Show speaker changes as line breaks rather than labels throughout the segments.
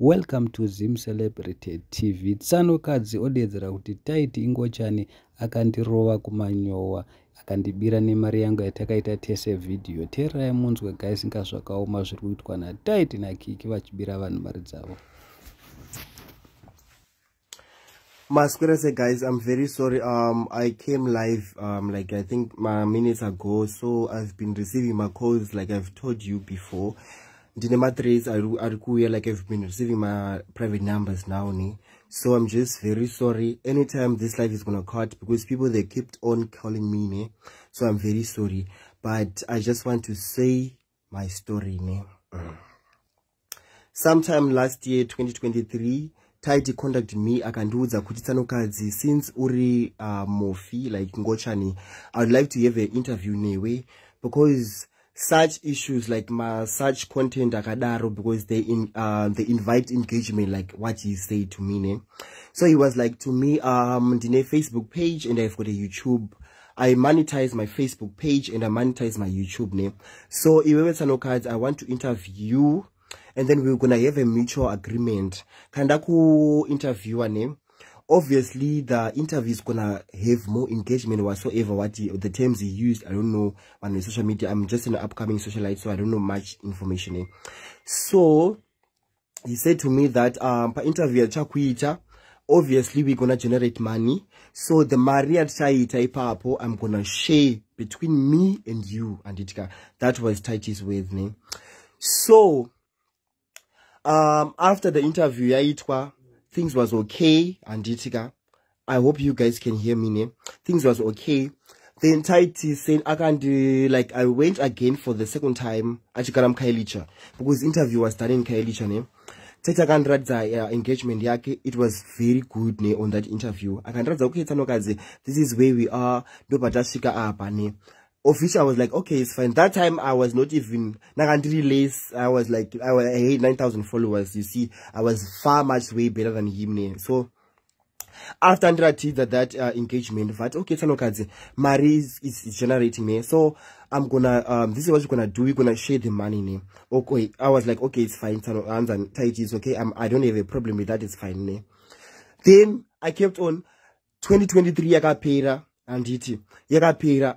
Welcome to Zim Celebrity TV. Tsanokadzi odedzera kuti Tyie ingochani akandirova kumanyowa akandibira nemari yangu yatakaita tese video. Teerai munzwe guys, ngazvakaoma zviri kuitwa naTyie naKiki vachibira vanhu mari dzavo.
Masquerade guys, I'm very sorry. I came live like I think minutes ago, so I've been receiving my calls like I've told you before. Like I've been receiving my private numbers now, so I'm just very sorry. Anytime this live is gonna cut because people they kept on calling me, so I'm very sorry. But I just want to say my story. Sometime last year, 2023. Tyie contacted me akandiudza kuti Tsanokadzi, since uri mofi like ingochani, I would like to have an interview newe because such issues like such content akadaro, because they invite engagement like what he said to me. So he was like to me, ndine Facebook page and I've got a YouTube. I monetize my Facebook page and I monetize my YouTube name. So iwewe Tsanokadzi, I want to interview you. And then we're gonna have a mutual agreement. Kandaku interviewer name. Obviously, the interview is gonna have more engagement whatsoever. What the terms he used, I don't know on the social media. I'm just an upcoming socialite, so I don't know much information. So he said to me that per interview chakuita, obviously we're gonna generate money. So the Maria Tyie papo, I'm gonna share between me and you, Anditika. That was Tyie's with name. So after the interview things was okay, Anditika. I hope you guys can hear me. Things was okay. Then Tyie said like I went again for the second time achikaram Kailicha because interview was done in Kailicha. Tyie akandiradza engagement yake. It was very good on that interview. Akandiradza, okay Tsanokadzi, this is where we are, ndopatashika apa Officially, I was like, okay, it's fine. That time, I was not even, I was like, I had 9,000 followers. You see, I was far much way better than him. So, after that engagement, but okay, Tsanokadzi, Mari is generating me. So, I'm gonna, this is what you're gonna do. We're gonna share the money. Okay, I was like, okay, it's fine. Tyie is okay. I don't have a problem with that. It's fine. Then, I kept on, 2023, I got paid. And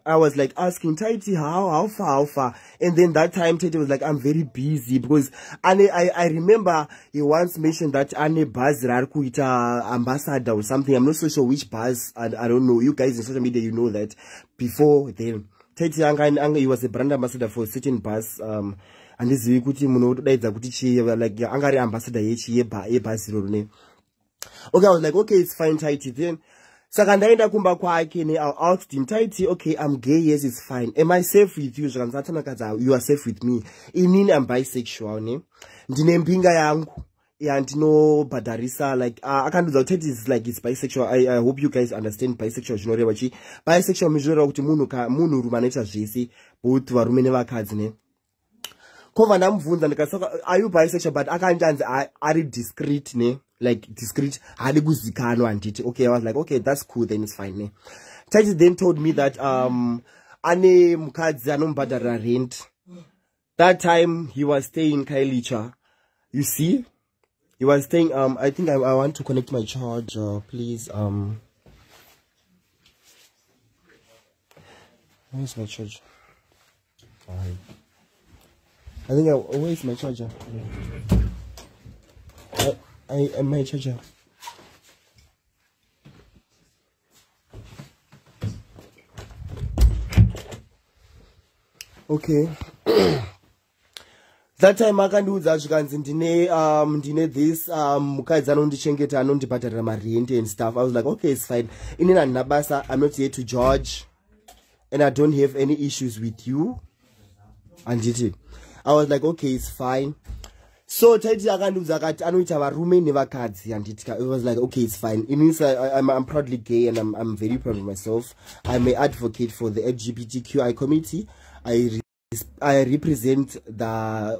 I was like asking Tyie how far, and then that time Tyie was like, I'm very busy because I remember he once mentioned that ane buzz kuita ambassador or something. I'm not so sure which buzz, and I don't know. You guys in social media, you know that before then Tyie he was a brand ambassador for a certain buzz, and this is kuti munodaidza kuti chi like angari ambassador ye buzz rone. Okay, I was like, okay, it's fine Tyie. Then Sakandaenda kumba kwake I asked him, Tyie, okay, I'm gay, yes, it's fine. Am I safe with you? You are safe with me. Inini I'm bisexual, Ndine mpinga yangu. No badarisa, like akanduza Tyie is like it's bisexual. I hope you guys understand bisexual. Bisexual mijora kuti munu rumaneta zvese both varume nevakadzi Kova ndamubvunza ndikasaka, are you bisexual? But akanjanzi ari discreet like discreet, okay, I was like, okay, that's cool, then it's fine. Tyie then told me that ane mukadzi anombhadharira rent. That time he was staying in Kailicha. You see, he was staying. I think I want to connect my charger, please. Where's my charger? I think where's my charger? My charger. Okay. That time akandiudza zvikanzi ndine this mukadzi anondichengeta anondibhadharira marent and stuff. I was like, okay, it's fine. Inini handina basa. I'm not here to judge, and I don't have any issues with you. And I was like, okay, it's fine. So Tyie akandiudza akati anoita varume nevakadzi, and it was like, okay, it's fine. It means I'm proudly gay, and I'm very proud of myself. I'm an advocate for the LGBTQI community. I represent the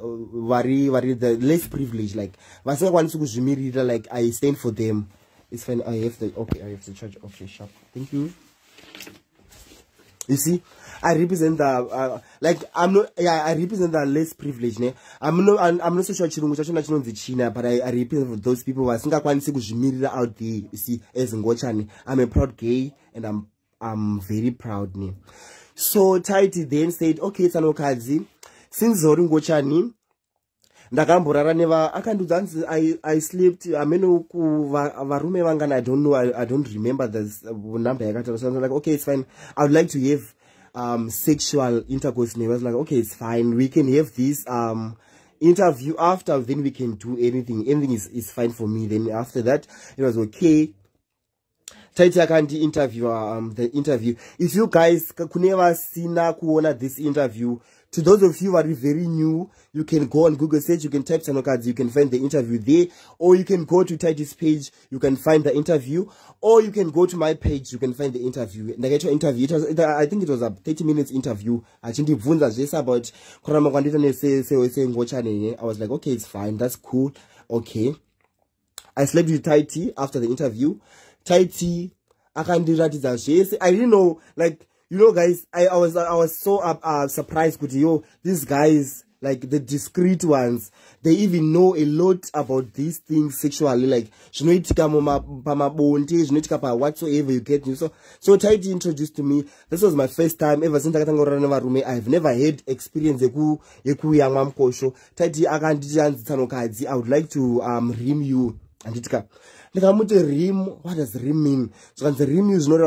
the less privileged, like like I stand for them. It's fine. I have the charge. Okay, sharp. Thank you. You see, I represent the I represent the less privileged. Ne? I'm not so sure China, but I represent those people who are out there. You see, as ingochani, I'm a proud gay, and I'm very proud. Ne? So Tyie then said, okay, Tsanokadzi, since ingochani, ndakamborara neva akandudzi I slept varume vangana I don't know, I don't remember the number. So I was like, okay, it's fine, I would like to have sexual intercourse. I was like, okay, it's fine, we can have this interview after, then we can do anything is fine for me. Then after that it was okay. Tyie akandi interview the interview. If you guys kuneva sina kuona this interview, to those of you who are very new, you can go on Google search, you can type Tsanokadzi, you can find the interview there, or you can go to Tyie's page, you can find the interview, or you can go to my page, you can find the interview. I think it was a 30 minutes interview. I about I was like, okay, it's fine, that's cool, okay. I slept with Tyie after the interview. Tyie akandirova. I didn't know, like, you know, guys, I was so surprised with these guys, like the discreet ones, they even know a lot about these things sexually, like whatsoever you get. So Tyie introduced to me. This was my first time ever since I've never had experience Tyie Tsanokadzi, I would like to rim you. And rim, what does rim mean? So the rim is not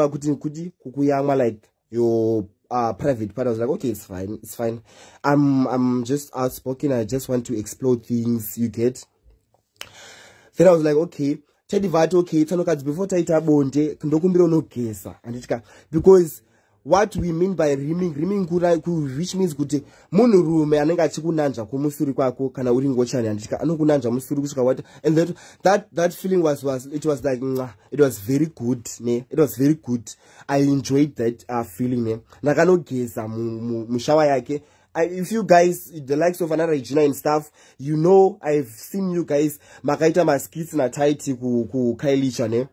like your private part. I was like, okay, it's fine. I'm just outspoken, I just want to explore things, you get. Then I was like, okay, okay, Tsanokadzi, before Tyie bonde, ndokumbira no gesa. Because what we mean by rimming which means kuti munhu rume anenge achikunanja kumusuri kwako kana uri ngochani andika anokunanja musuri kusvika what, and that feeling was it was like it was very good ne, it was very good. I enjoyed that feeling ne. Ndakanogeza mushawa yake. If you guys, the likes of another Regina and stuff, you know, I've seen you guys makaita maskits na Tyie ku Kylie ne.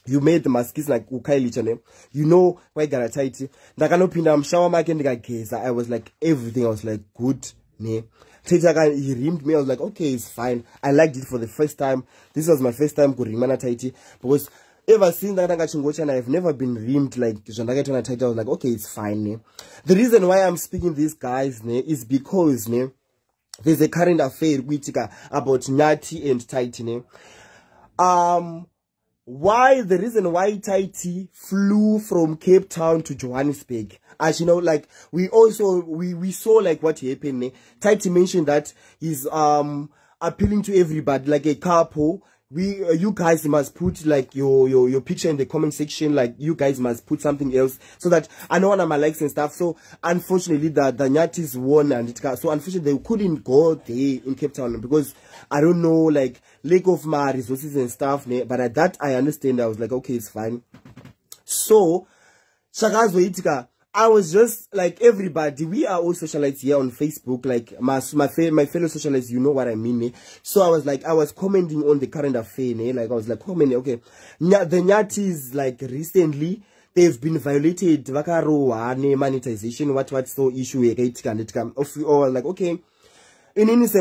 You made the maskis like Kylie channel. You know why got Tyie. Ndakanopinda mshawa make ndikageza. I was like everything. I was like good. Ne. Tyie he rimmed me. I was like okay, it's fine. I liked it for the first time. This was my first time kurimana Tyie, because ever since that I've never been rimmed like Tyie. I was like okay, it's fine. Ne. The reason why I'm speaking these guys ne is because ne there's a current affair about Nyati and Tyie ne. Why the reason why Tyie flew from Cape Town to Johannesburg, as you know, like we saw like what happened. Ne? Tyie mentioned that he's appealing to everybody, like a couple. You guys must put like your picture in the comment section, like you guys must put something else so that I know one of my likes and stuff. So unfortunately the Nyatis won, and so unfortunately they couldn't go there in Cape Town because I don't know, like lack of my resources and stuff, but at that I understand. I was like okay, it's fine. So Shakazo I was just like everybody, we are all socialites here on Facebook, like my fellow socialites, you know what I mean. Ne? So I was like, I was commenting on the current affair, ne? Like I was like commenting, okay, the Nyatis, like recently they've been violated, vakarowa monetization, what so issue or like okay. In any like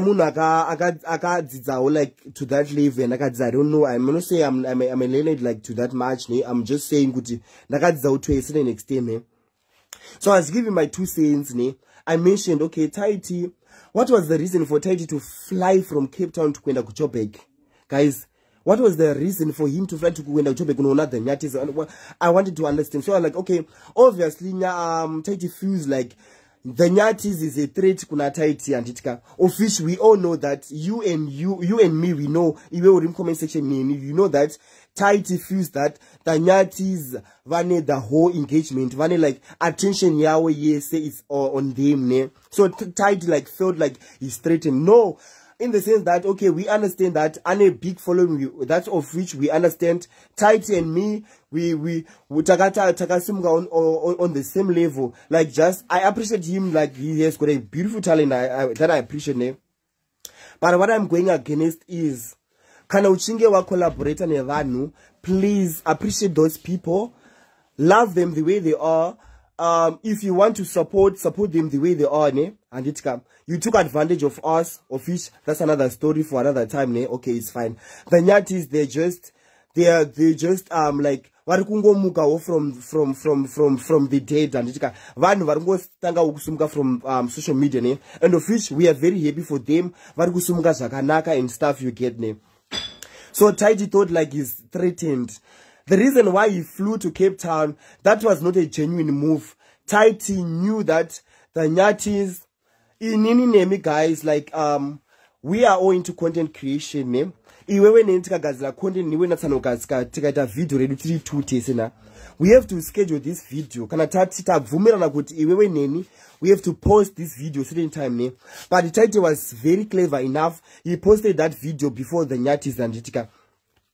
to that level, and I don't know. I'm not saying I'm a learned like to that much. Ne? I'm just saying good. To a certain extent. Ne? So I was giving my 2 cents. Ne? I mentioned okay, Tyie. What was the reason for Tyie to fly from Cape Town to Kwenda Joburg, guys? What was the reason for him to fly to Kwenda Joburg? No, not the Nyatis. I wanted to understand. So I was like, okay, obviously, Tyie feels like the Nyatis is a threat kuna Tyie and Itka, of which we all know that you and me, we know, even in comment section, you know that Tyie feels that the Nyatis vane the whole engagement, vane like attention yawe yes is on them, ne? So Tyie like felt like he's threatened. No, in the sense that okay, we understand that and a big following, that's of which we understand. Tyie and me, we takasimga on the same level. Like just I appreciate him, like he has got a beautiful talent that I appreciate him. But what I'm going against is kana uchinge wa collaborator ne vanhu, please appreciate those people, love them the way they are. if you want to support them the way they are, ne? And it come. You took advantage of us, of which that's another story for another time, ne? Okay, it's fine. The Nyatis, they just like varikungomuka from the dead, and it vanhu varikungotanga kusumuka from social media, ne? And of which we are very happy for them. Varikusumuka zvakanaka and stuff, you get, ne? So Tyie thought like he's threatened. The reason why he flew to Cape Town, that was not a genuine move. Tyie knew that the Nyatis, in guys, like we are all into content creation, ne? Iwewe nentikagadzira content niwe na Tsanokadzi tikaita video redu tiri 2 tese na. We have to schedule this video. Kana tabvumirana kuti iwewe neni, we have to post this video certain time, ne? But Tyie was very clever enough. He posted that video before the Nyatis and Jitika.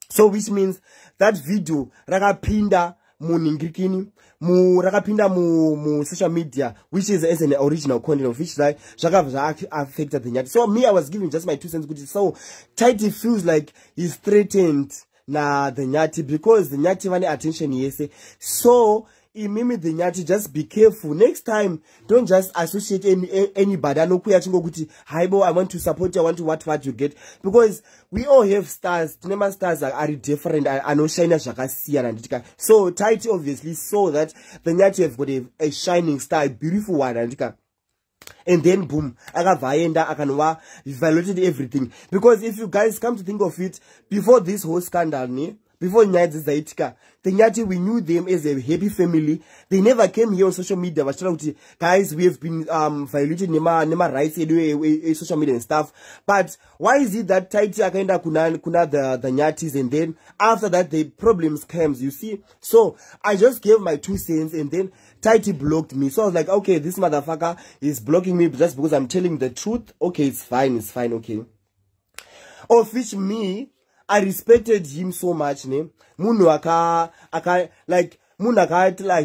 So which means that video rakapinda muningirikini rakapinda mu social media, which is as an original content of which like affected the Nyatis. So me, I was giving just my 2 cents. So Tyie feels like he's threatened na the Nyati because the Nyati want attention, yes. So Mimi the Nyati, just be careful next time. Don't just associate anybody. I know I want to support you, I want to what you get, because we all have stars. Number stars are different. I know Shina Shakasia and so Tyie obviously saw that the Nyati have got a shining star, a beautiful one, and then boom, Akanwa violated everything. Because if you guys come to think of it, before this whole scandal, before Nyati Zaitika, the Nyati, we knew them as a happy family. They never came here on social media. Guys, we have been violated Nema rights, social media and stuff. But why is it that Tyie akaenda kuna the Nyatis, and then after that the problems comes, you see? So I just gave my 2 cents, and then Tyie blocked me. So I was like, okay, this motherfucker is blocking me just because I'm telling the truth. Okay, it's fine, okay. Of which me, I respected him so much, ne? Like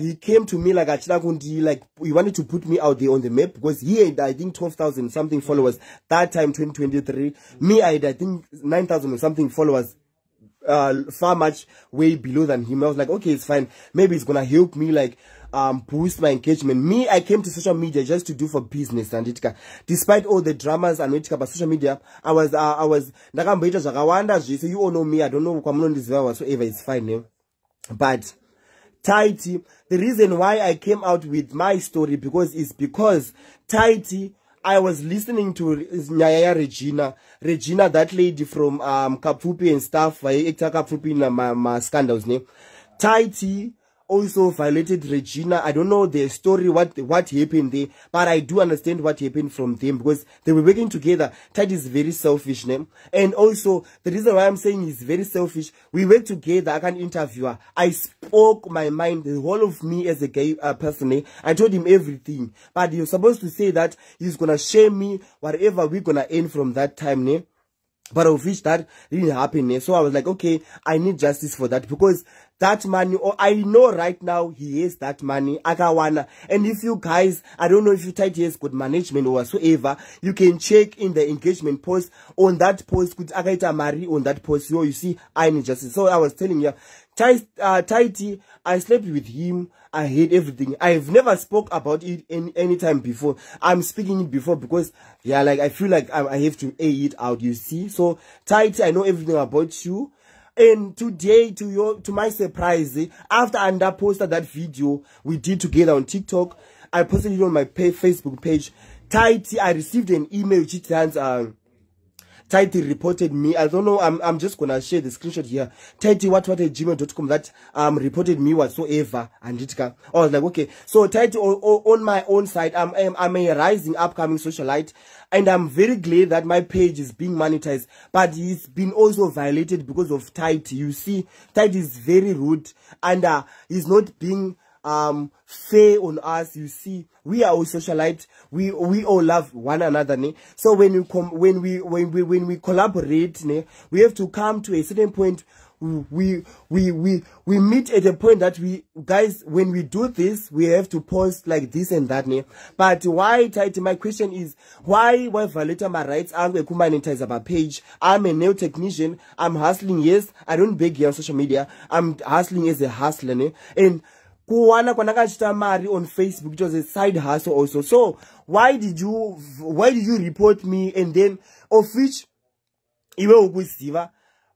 he came to me like like he wanted to put me out there on the map, because he had, I think, 12,000 something followers that time, 2023. Me, I had, I think, 9,000 or something followers, far much way below than him. I was like, okay, it's fine. Maybe it's gonna help me like boost my engagement. Me, I came to social media just to do for business, and despite all the dramas and about social media, I was so you all know me. I don't know whatsoever. It's fine, eh? But Tyie, the reason why I came out with my story because Tyie, I was listening to Regina, that lady from Kapupi and stuff, Kapupi na scandals, ne? Tyie also violated Regina. I don't know the story, what happened there, but I do understand what happened from them, because they were working together. Tyie is very selfish, name. And also the reason why I'm saying he's very selfish, we worked together. I can interview her. I spoke my mind, the whole of me as a gay person. I told him everything, but he was supposed to say that he's gonna shame me, whatever we're gonna end from that time, ne? But of which that didn't happen. So I was like, okay, I need justice for that, because that money, or I know right now he has that money, Akawana. And if you guys, I don't know if you Tyie has good management or whatsoever, you can check in the engagement post. On that post, could Akaita Mari on that post, so you see, I need justice. So I was telling you, Tyie, I slept with him, I hate everything. I've never spoke about it any time before. I'm speaking it before because, yeah, like I feel like I have to air it out, you see. So Tyie, I know everything about you. And today, to my surprise, after I posted that video we did together on TikTok, I posted it on my Facebook page. Tyie, I received an email which says, Tyie reported me. I don't know. I'm just gonna share the screenshot here. Tyie what@gmail.com that reported me whatsoever. And I was like, okay. So Tyie on my own side, I'm a rising upcoming socialite, and I'm very glad that my page is being monetized. But it's been also violated because of Tyie. You see, Tyie is very rude, and he's not being fair on us. You see, we are all socialite. We all love one another, ne? So when we collaborate, ne, we have to come to a certain point. We meet at a point that guys, when we do this, we have to post like this and that, ne? But why, Tyie? My question is, why violate my rights? I'm a kumanyowa about page. I'm a nail technician. I'm hustling. Yes, I don't beg you on social media. I'm hustling as a hustler, ne? And kuwana kwanakachita mari on Facebook, it was a side hustle also. So why did you report me? And then of which iwe ukuziva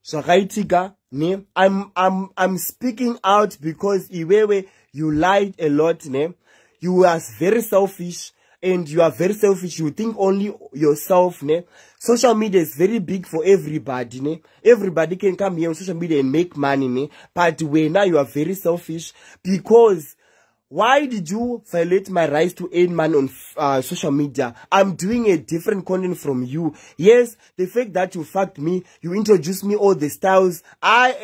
zvakaitika ne? I'm speaking out because iwewe you lied a lot ne? You are very selfish, and you are very selfish. You think only yourself ne? Social media is very big for everybody ne? Everybody can come here on social media and make money ne? But when now you are very selfish, because why did you violate my rights to earn money on social media? I'm doing a different content from you. Yes, the fact that you fucked me, you introduced me all the styles. I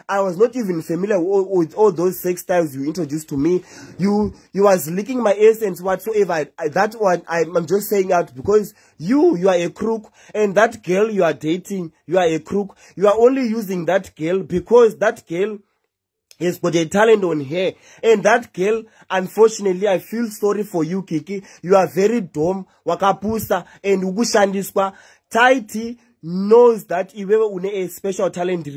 was not even familiar with all those sex styles you introduced to me. You was licking my essence whatsoever. That one, I'm just saying out because you are a crook, and that girl you are dating, you are a crook. You are only using that girl because that girl has got a talent on her. And that girl, unfortunately, I feel sorry for you, Kiki. You are very dumb, wakapusa, and ugushandiswa. Tyie knows that iwewe une a special talent.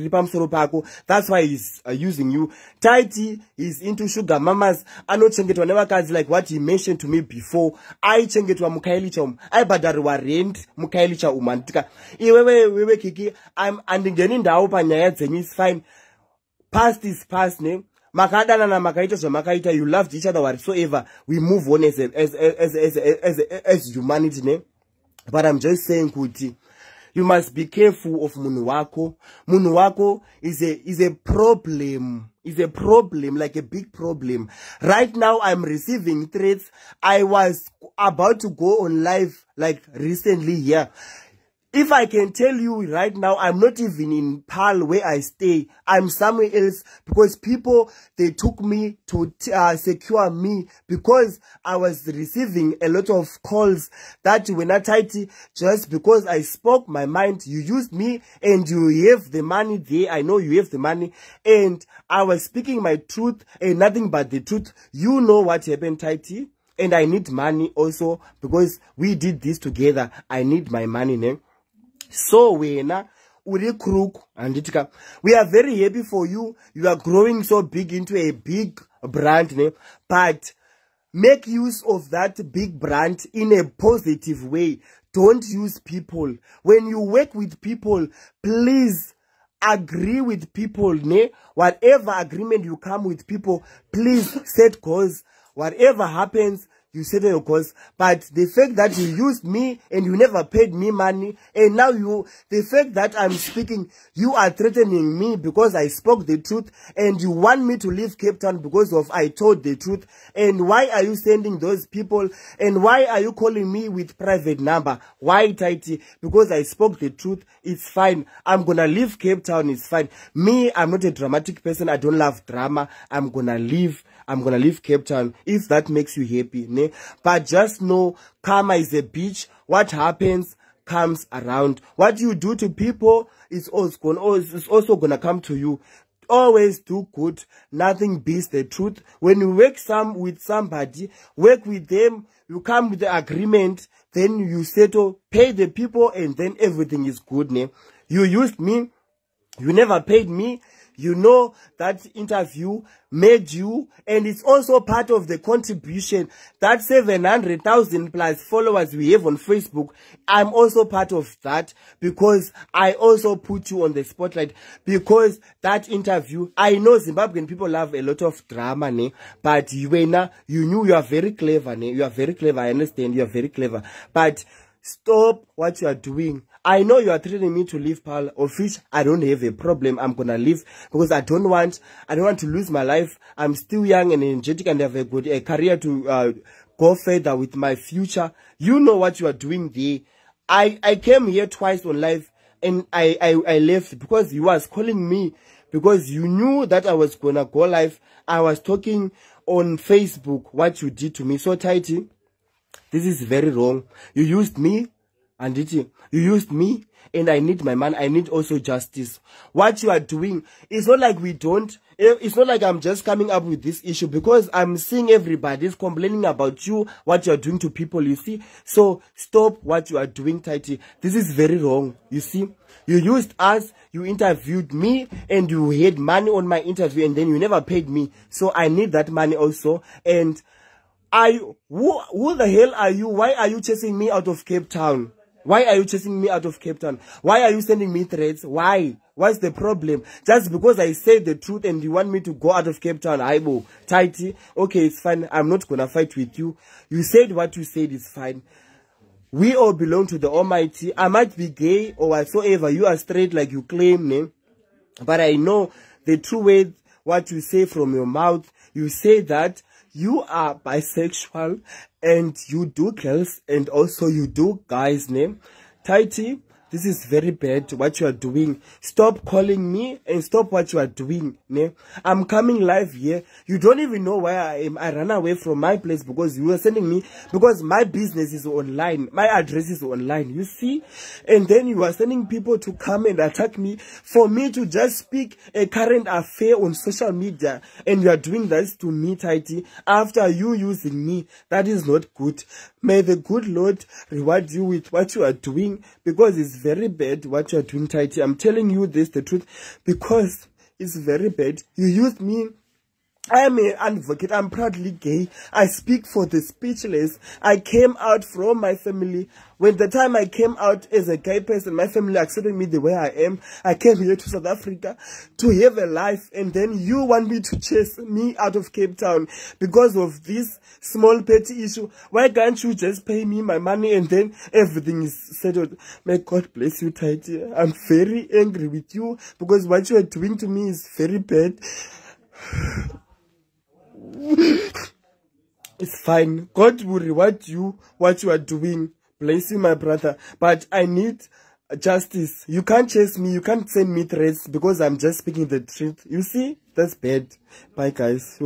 That's why he's using you. Tyie is into sugar mamas. Anochengetwa nevakadzi like what he mentioned to me before. I chengetwa mukailicha I badariwa rent mukailicha umantika. Iwewe Kiki, I'm andingeni ndau panyaya dzenyu, is fine. Past is past name. Makadana na makaita makaita. You loved each other whatsoever. We move on as humanity name. But I'm just saying, Kuti, you must be careful of Munuwako. Munuwako is a problem. Is a problem, like a big problem. Right now, I'm receiving threats. I was about to go on live like recently here. If I can tell you right now, I'm not even in Pal where I stay. I'm somewhere else because people, they took me to secure me because I was receiving a lot of calls that when I Tyie, just because I spoke my mind, you used me and you have the money there. I know you have the money and I was speaking my truth and nothing but the truth. You know what happened, Tyie, and I need money also because we did this together. I need my money now. So wena uri crook anditika, we are very happy for you. You are growing so big into a big brand name, but make use of that big brand in a positive way. Don't use people. When you work with people, please agree with people ne? Whatever agreement you come with people, please set goals. Whatever happens, you said your cause, but the fact that you used me and you never paid me money, and now the fact that I'm speaking, you are threatening me because I spoke the truth, and you want me to leave Cape Town because of I told the truth. And why are you sending those people? And why are you calling me with private number? Why, Tyie? Because I spoke the truth. It's fine. I'm gonna leave Cape Town. It's fine. Me, I'm not a dramatic person. I don't love drama. I'm gonna leave Cape Town if that makes you happy, ne? But just know, karma is a bitch. What happens comes around. What you do to people is also gonna come to you. Always do good. Nothing beats the truth. When you work with somebody, work with them, you come with the agreement, then you settle, pay the people, and then everything is good, ne? You used me, you never paid me. You know that interview made you, and it's also part of the contribution. That 700,000 plus followers we have on Facebook, I'm also part of that because I also put you on the spotlight. Because that interview, I know Zimbabwean people love a lot of drama, ne? But you knew you are very clever, ne? You are very clever. I understand you are very clever. But stop what you are doing. I know you are threatening me to leave Pal, of which I don't have a problem. I'm gonna leave because I don't want to lose my life. I'm still young and energetic and have a career to go further with my future. You know what you are doing there. I came here twice on live and I left because you was calling me because you knew that I was gonna go live. I was talking on Facebook what you did to me. So Tyie, this is very wrong. You used me. And you used me and I need my money. I need also justice. What you are doing, it's not like it's not like I'm just coming up with this issue, because I'm seeing everybody's complaining about you, what you're doing to people, you see. So stop what you are doing, Tyie. This is very wrong, you see. You used us, you interviewed me, and you had money on my interview, and then you never paid me. So I need that money also. And who the hell are you? Why are you chasing me out of Cape Town? Why are you chasing me out of Cape Town? Why are you sending me threats? Why? What's the problem? Just because I said the truth and you want me to go out of Cape Town? Aibo, Tyie, okay, it's fine. I'm not gonna fight with you. You said what you said, it's fine. We all belong to the Almighty. I might be gay or whatsoever. You are straight like you claim, ne? But I know the true way, what you say from your mouth. You say that you are bisexual and you do girls and also you do guys, ne? Tyie, this is very bad what you are doing. Stop calling me and stop what you are doing, ne? I'm coming live here. You don't even know where I am. I ran away from my place because you were sending me, because my business is online. My address is online, you see? And then you are sending people to come and attack me for me to just speak a current affair on social media. And you are doing this to me, Tyie, after you using me. That is not good. May the good Lord reward you with what you are doing, because it's very bad what you are doing, Tyie. I'm telling you this, the truth, because it's very bad. You used me. I am an advocate. I'm proudly gay. I speak for the speechless. I came out from my family. When the time I came out as a gay person, my family accepted me the way I am. I came here to South Africa to have a life, and then you want me to chase me out of Cape Town because of this small petty issue. Why can't you just pay me my money and then everything is settled? May God bless you, Tyie. I'm very angry with you because what you are doing to me is very bad. It's fine. God will reward you what you are doing. Bless you, my brother. But I need justice. You can't chase me. You can't send me threats because I'm just speaking the truth. You see? That's bad. Bye, guys.